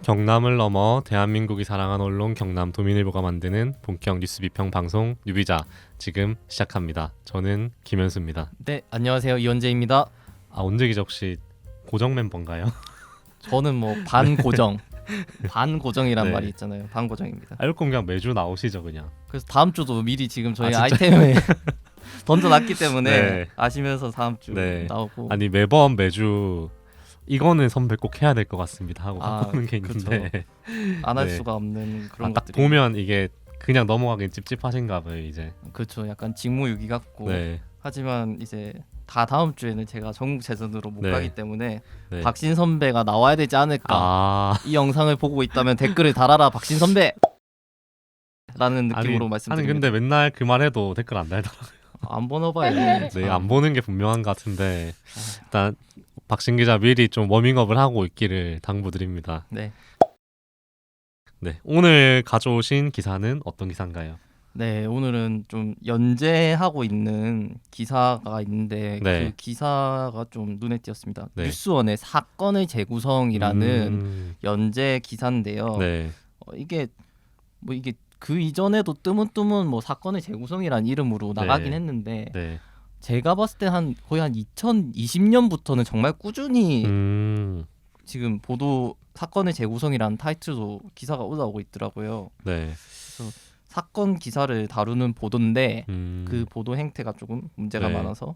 경남을 넘어 대한민국이 사랑한 언론 경남 도민일보가 만드는 본격 뉴스 비평 방송 뉴비자 지금 시작합니다. 저는 김현수입니다. 네, 안녕하세요. 이현재입니다. 원재 기자 혹시 고정 멤버인가요? 저는 뭐 반고정, 반고정이란 네. 말이 있잖아요. 반고정입니다. 알고 그냥 매주 나오시죠 그냥. 그래서 다음 주도 미리 지금 저희 진짜요? 아이템을 던져놨기 때문에 네. 아시면서 다음 주 네. 나오고. 아니 매주 이거는 선배 꼭 해야 될 것 같습니다 하고 아, 바꾸는 게 있는데 안 할 네. 수가 없는 그런 딱 것들이. 보면 이게 그냥 넘어가긴 찝찝하신가 봐요 이제. 그렇죠. 약간 직무유기 같고. 네. 하지만 이제 다 다음 주에는 제가 전국체전으로 못 네. 가기 때문에 네. 박신 선배가 나와야 되지 않을까. 이 영상을 보고 있다면 댓글을 달아라 박신 선배. 라는 느낌으로 아니 말씀드립니다. 근데 맨날 그 말해도 댓글 안 달더라고요. 안 보너봐요. 네, 안 보는 게 분명한 것 같은데 일단 박신 기자 미리 좀 워밍업을 하고 있기를 당부드립니다. 네. 네, 오늘 가져오신 기사는 어떤 기사인가요? 네, 오늘은 좀 연재하고 있는 기사가 있는데 네. 그 기사가 좀 눈에 띄었습니다. 네. 뉴스원의 사건의 재구성이라는 연재 기사인데요. 네, 이게 그 이전에도 뜨문뜨문 뭐 사건의 재구성이라는 이름으로 나가긴 네. 했는데 네, 제가 봤을 때 거의 한 2020년부터는 정말 꾸준히 지금 보도 사건의 재구성이라는 타이틀로 기사가 올라오고 있더라고요. 네, 사건 기사를 다루는 보도인데 그 그 보도 행태가 조금 문제가 네. 많아서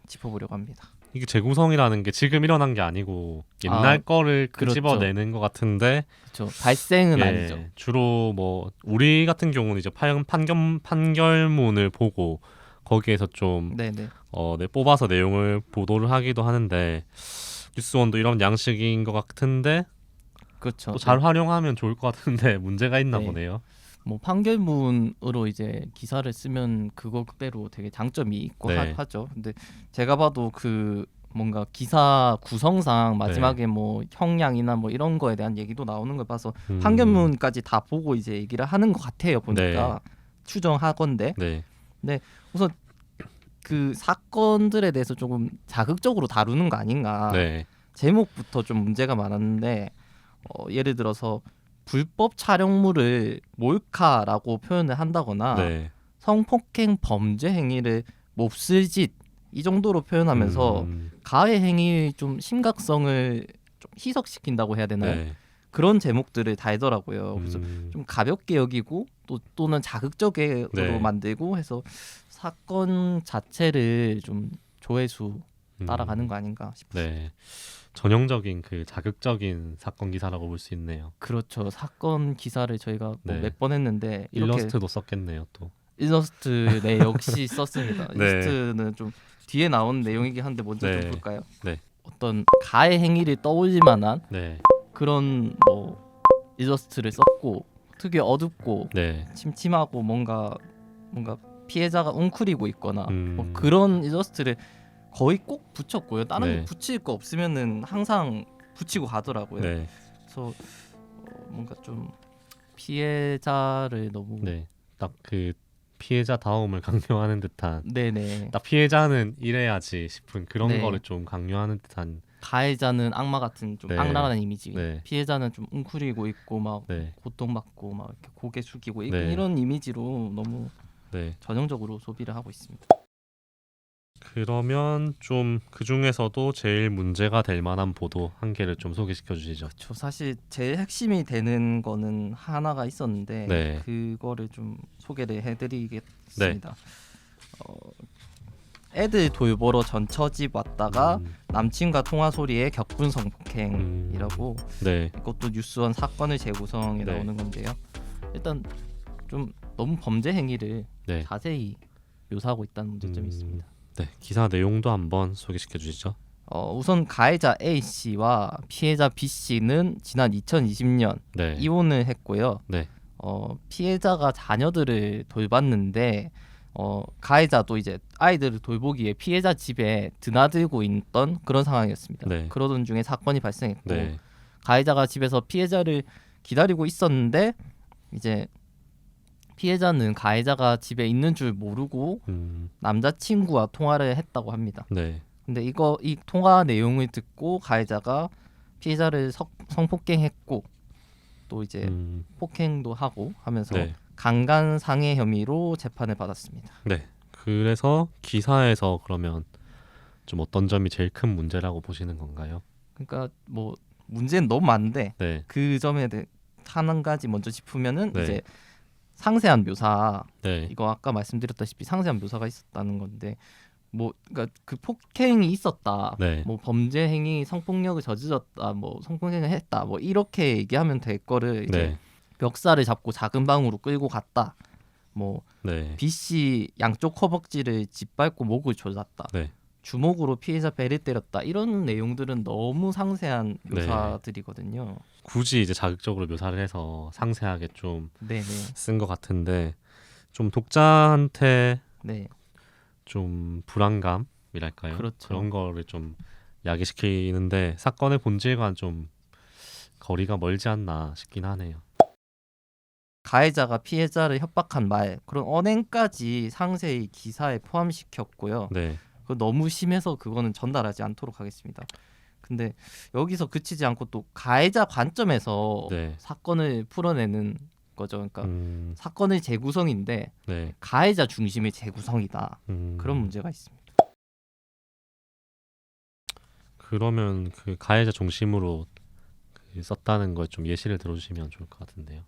짚어보려고 합니다. 이게 재구성이라는 게 지금 일어난 게 아니고 옛날 거를 그렇죠. 끄집어내는 것 같은데 그렇죠. 발생은 예, 아니죠. 주로 뭐 우리 같은 경우는 이제 판결문을 보고 거기에서 좀 네네. 뽑아서 내용을 보도를 하기도 하는데 뉴스원도 이런 양식인 것 같은데 그렇죠. 또 잘 활용하면 좋을 것 같은데 문제가 있나 네. 보네요. 뭐 판결문으로 이제 기사를 쓰면 그거대로 되게 장점이 있고 네. 하죠. 근데 제가 봐도 그 뭔가 기사 구성상 마지막에 뭐 형량이나 뭐 이런 거에 대한 얘기도 나오는 걸 봐서 판결문까지 다 보고 이제 얘기를 하는 것 같아요. 보니까 추정하건데 네. 우선 그 사건들에 대해서 조금 자극적으로 다루는 거 아닌가. 네. 제목부터 좀 문제가 많았는데 예를 들어서 불법 촬영물을 몰카라고 표현을 한다거나 네. 성폭행 범죄 행위를 몹쓸짓 이 정도로 표현하면서 가해 행위의 좀 심각성을 좀 희석시킨다고 해야 되나요? 네. 그런 제목들을 달더라고요. 그래서 좀 가볍게 여기고 또는 자극적으로 네. 만들고 해서 사건 자체를 좀 조회수 따라가는 거 아닌가 싶습니다. 네. 전형적인 그 자극적인 사건 기사라고 볼 수 있네요. 그렇죠. 사건 기사를 저희가 네. 몇 번 했는데 이렇게 일러스트도 썼겠네요, 또. 일러스트 역시 썼습니다. 네. 일러스트는 좀 뒤에 나온 내용이긴 한데 먼저 네. 좀 볼까요? 네. 어떤 가해 행위를 떠올릴 만한 네. 그런 뭐 일러스트를 썼고 되게 어둡고 네. 침침하고 뭔가 피해자가 웅크리고 있거나 뭐 음. 그런 일러스트를 거의 꼭 붙였고요. 다른 네. 거 붙일 거 없으면은 항상 붙이고 가더라고요. 네. 그래서 뭔가 좀 피해자를 너무 네. 딱 그 피해자 다움을 강요하는 듯한 네네. 딱 피해자는 이래야지 싶은 그런 네. 거를 좀 강요하는 듯한 가해자는 악마 같은 좀 네. 악랄한 이미지. 네. 피해자는 좀 웅크리고 있고 막 네. 고통받고 막 이렇게 고개 숙이고 네. 이런 이미지로 너무 네. 전형적으로 소비를 하고 있습니다. 그러면 좀 그 중에서도 제일 문제가 될 만한 보도 한 개를 좀 소개시켜 주시죠. 저 사실 제일 핵심이 되는 거는 하나가 있었는데 네. 그거를 좀 소개를 해드리겠습니다. 애들 돌보러 전처집 왔다가 남친과 통화 소리에 격분 성폭행이라고 네. 이것도 뉴스원 사건의 재구성에 네. 나오는 건데요. 일단 좀 너무 범죄 행위를 네. 자세히 묘사하고 있다는 문제점이 있습니다. 네. 기사 내용도 한번 소개시켜 주시죠. 우선 가해자 A 씨와 피해자 B 씨는 지난 2020년 네. 이혼을 했고요. 네. 피해자가 자녀들을 돌봤는데 가해자도 이제 아이들을 돌보기에 피해자 집에 드나들고 있던 그런 상황이었습니다. 네. 그러던 중에 사건이 발생했고 네. 가해자가 집에서 피해자를 기다리고 있었는데 이제 피해자는 가해자가 집에 있는 줄 모르고 남자친구와 통화를 했다고 합니다. 네. 근데 이 통화 내용을 듣고 가해자가 피해자를 성폭행했고 또 이제 폭행도 하고 하면서 네. 강간상해 혐의로 재판을 받았습니다. 네. 그래서 기사에서 그러면 좀 어떤 점이 제일 큰 문제라고 보시는 건가요? 그러니까 뭐 문제는 너무 많은데 네. 그 점에 대해 한 가지 먼저 짚으면은 네. 이제 상세한 묘사, 네. 이거 아까 말씀드렸다시피 상세한 묘사가 있었다는 건데 뭐 그러니까 그 폭행이 있었다, 네. 뭐 범죄 행위, 성폭력을 저질렀다, 뭐 성폭행을 했다, 뭐 이렇게 얘기하면 될 거를 이제 네. 멱살을 잡고 작은 방으로 끌고 갔다, 뭐 네. B씨 양쪽 허벅지를 짓밟고 목을 졸랐다, 네. 주먹으로 피해자 배를 때렸다, 이런 내용들은 너무 상세한 묘사들이거든요. 굳이 이제 자극적으로 묘사를 해서 상세하게 좀 네네. 쓴 것 같은데 좀 독자한테 네. 좀 불안감이랄까요? 그렇죠. 그런 거를 좀 야기시키는데 사건의 본질과는 좀 거리가 멀지 않나 싶긴 하네요. 가해자가 피해자를 협박한 말, 그런 언행까지 상세히 기사에 포함시켰고요. 네. 그거 너무 심해서 그거는 전달하지 않도록 하겠습니다. 근데 여기서 그치지 않고 또 가해자 관점에서 네. 사건을 풀어내는 거죠. 그러니까 사건의 재구성인데 네. 가해자 중심의 재구성이다. 그런 문제가 있습니다. 그러면 그 가해자 중심으로 그 썼다는 걸 좀 예시를 들어주시면 좋을 것 같은데요.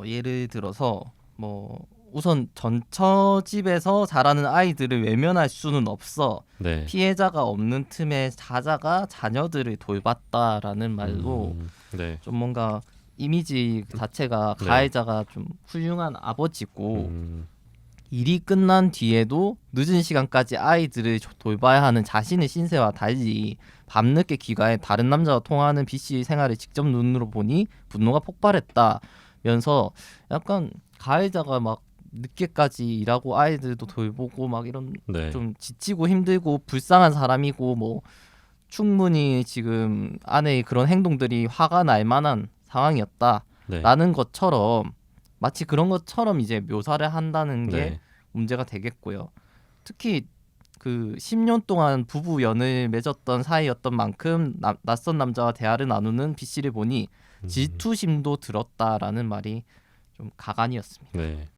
예를 들어서 뭐 우선 전처집에서 자라는 아이들을 외면할 수는 없어. 네. 피해자가 없는 틈에 사자가 자녀들을 돌봤다라는 말로 네. 좀 뭔가 이미지 자체가 네. 가해자가 좀 훌륭한 아버지고 일이 끝난 뒤에도 늦은 시간까지 아이들을 돌봐야 하는 자신의 신세와 달리 밤늦게 귀가해 다른 남자와 통화하는 B씨의 생활을 직접 눈으로 보니 분노가 폭발했다면서 약간 가해자가 막 늦게까지 일하고 아이들도 돌보고 막 이런 네. 좀 지치고 힘들고 불쌍한 사람이고 뭐 충분히 지금 아내의 그런 행동들이 화가 날 만한 상황이었다라는 네. 것처럼 마치 그런 것처럼 이제 묘사를 한다는 게 네. 문제가 되겠고요. 특히 그 10년 동안 부부 연을 맺었던 사이였던 만큼 낯선 남자와 대화를 나누는 B씨를 보니 질투심도 들었다라는 말이 좀 가관이었습니다. 네.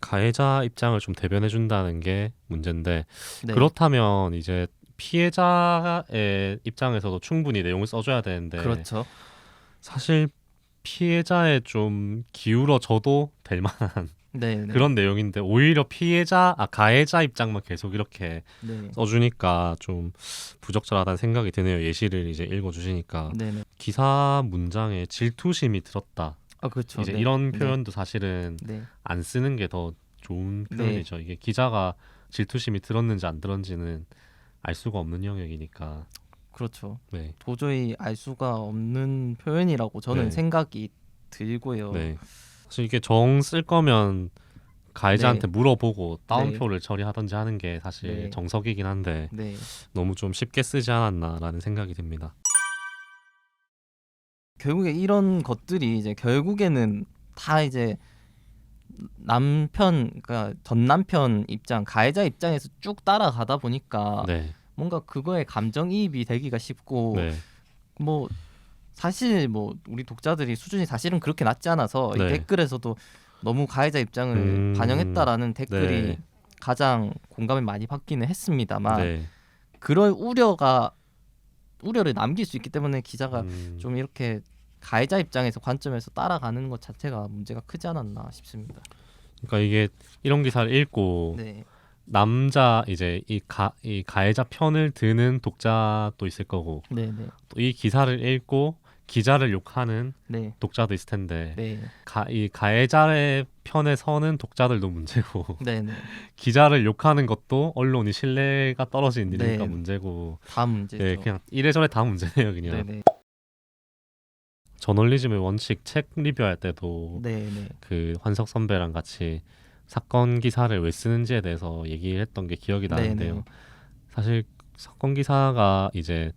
가해자 입장을 좀 대변해 준다는 게 문제인데 네. 그렇다면 이제 피해자의 입장에서도 충분히 내용을 써줘야 되는데 그렇죠. 사실 피해자에 좀 기울어져도 될 만한 네. 그런 내용인데 오히려 가해자 입장만 계속 이렇게 네. 써주니까 좀 부적절하다는 생각이 드네요. 예시를 이제 읽어주시니까 네. 기사 문장에 질투심이 들었다. 그렇죠. 이제 네. 이런 네. 표현도 사실은 네. 안 쓰는 게 더 좋은 네. 표현이죠. 이게 기자가 질투심이 들었는지 안 들었는지는 알 수가 없는 영역이니까. 그렇죠. 네. 도저히 알 수가 없는 표현이라고 저는 네. 생각이 들고요. 네. 사실 이게 정 쓸 거면 가해자한테 물어보고 따옴표를 처리하든지 하는 게 사실 네. 정석이긴 한데 네. 너무 좀 쉽게 쓰지 않았나라는 생각이 듭니다. 결국에 이런 것들이 이제 결국에는 다 이제 남편, 그러니까 전 남편 입장, 가해자 입장에서 쭉 따라가다 보니까 네. 뭔가 그거에 감정이입이 되기가 쉽고 네. 뭐 사실 뭐 우리 독자들이 수준이 사실은 그렇게 낮지 않아서 이 네. 댓글에서도 너무 가해자 입장을 반영했다라는 댓글이 네. 가장 공감을 많이 받기는 했습니다만 네. 그럴 우려를 남길 수 있기 때문에 기자가 좀 이렇게 가해자 입장에서 관점에서 따라가는 것 자체가 문제가 크지 않았나 싶습니다. 그러니까 이게 이런 기사를 읽고 네. 남자 이제 이 가해자 편을 드는 독자도 있을 거고 네. 또 이 기사를 읽고 기자를 욕하는 네. 독자도 있을 텐데 네. 이 가해자의 편에 서는 독자들도 문제고 네. 기자를 욕하는 것도 언론이 신뢰가 떨어지는 일이니까 네. 문제고 다 문제죠. 네, 그냥 이래저래 다 문제네요. 그냥 네. 저널리즘의 원칙 책 리뷰할 때도 네. 그 환석 선배랑 같이 사건 기사를 왜 쓰는지에 대해서 얘기를 했던 게 기억이 나는데요. 네네. 사실 사건 기사가 이제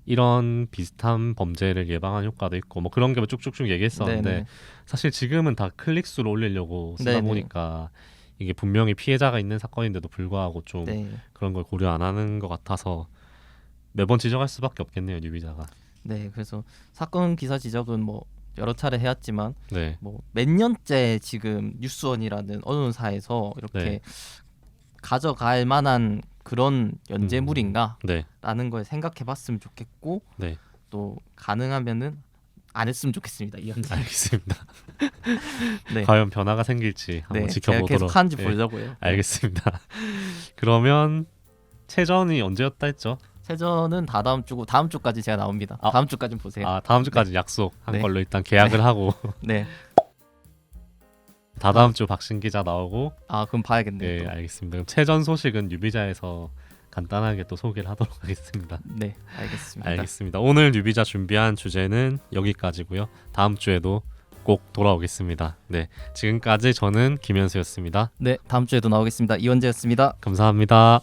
이런 비슷한 범죄를 예방하는 효과도 있고 뭐 그런 게 쭉쭉쭉 얘기했었는데 네네. 사실 지금은 다 클릭수를 올리려고 쓰다 네네. 보니까 이게 분명히 피해자가 있는 사건인데도 불구하고 좀 네. 그런 걸 고려 안 하는 것 같아서 매번 지적할 수밖에 없겠네요, 뉴비자가. 네, 그래서 사건 기사 지적은 뭐 여러 차례 해왔지만 네. 뭐 몇 년째 지금 뉴스원이라는 언론사에서 이렇게 네. 가져갈 만한 그런 연재물인가라는 네. 걸 생각해봤으면 좋겠고 네. 또 가능하면은 안 했으면 좋겠습니다. 이 연재. 알겠습니다. 네. 과연 변화가 생길지 한번 네, 제가 지켜보도록. 계속 하는지 네. 보려고요. 알겠습니다. 그러면 체전이 언제였다 했죠? 세전은 다다음 주고 다음 주까지 제가 나옵니다. 아. 다음 주까지 보세요. 아 다음 주까지 약속한 네. 걸로 일단 계약을 하고 네. 다다음 주 박신 기자 나오고. 아 그럼 봐야겠네요. 네, 또. 알겠습니다. 그럼 체전 소식은 유비자에서 간단하게 또 소개를 하도록 하겠습니다. 네, 알겠습니다. 알겠습니다. 오늘 유비자 준비한 주제는 여기까지고요. 다음 주에도 꼭 돌아오겠습니다. 네, 지금까지 저는 김현수였습니다. 네, 다음 주에도 나오겠습니다. 이원재였습니다. 감사합니다.